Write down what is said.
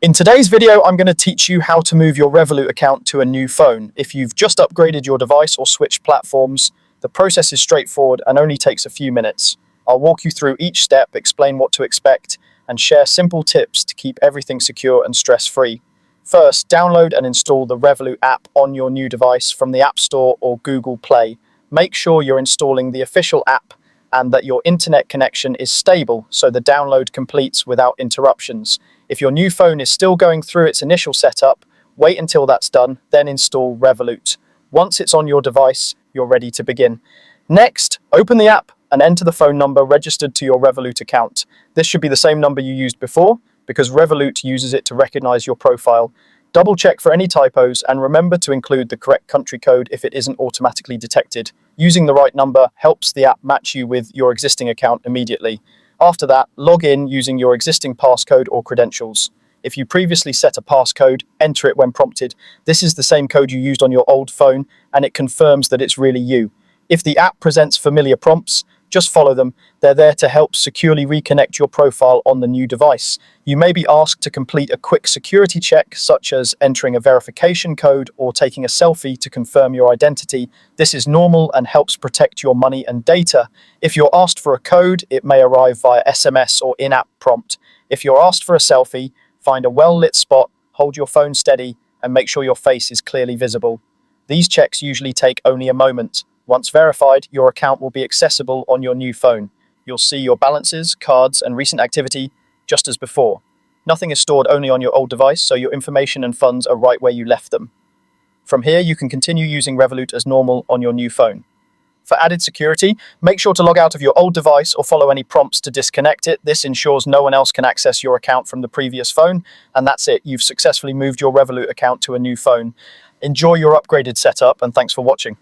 In today's video, I'm going to teach you how to move your Revolut account to a new phone. If you've just upgraded your device or switched platforms, the process is straightforward and only takes a few minutes. I'll walk you through each step, explain what to expect, and share simple tips to keep everything secure and stress-free. First, download and install the Revolut app on your new device from the App Store or Google Play. Make sure you're installing the official app and that your internet connection is stable so the download completes without interruptions. If your new phone is still going through its initial setup, wait until that's done, then install Revolut. Once it's on your device, you're ready to begin. Next, open the app and enter the phone number registered to your Revolut account. This should be the same number you used before, because Revolut uses it to recognize your profile. Double check for any typos and remember to include the correct country code if it isn't automatically detected. Using the right number helps the app match you with your existing account immediately. After that, log in using your existing passcode or credentials. If you previously set a passcode, enter it when prompted. This is the same code you used on your old phone and it confirms that it's really you. If the app presents familiar prompts, just follow them. They're there to help securely reconnect your profile on the new device. You may be asked to complete a quick security check, such as entering a verification code or taking a selfie to confirm your identity. This is normal and helps protect your money and data. If you're asked for a code, it may arrive via SMS or in-app prompt. If you're asked for a selfie, find a well-lit spot, hold your phone steady, and make sure your face is clearly visible. These checks usually take only a moment. Once verified, your account will be accessible on your new phone. You'll see your balances, cards, and recent activity just as before. Nothing is stored only on your old device, so your information and funds are right where you left them. From here, you can continue using Revolut as normal on your new phone. For added security, make sure to log out of your old device or follow any prompts to disconnect it. This ensures no one else can access your account from the previous phone. And that's it. You've successfully moved your Revolut account to a new phone. Enjoy your upgraded setup, and thanks for watching.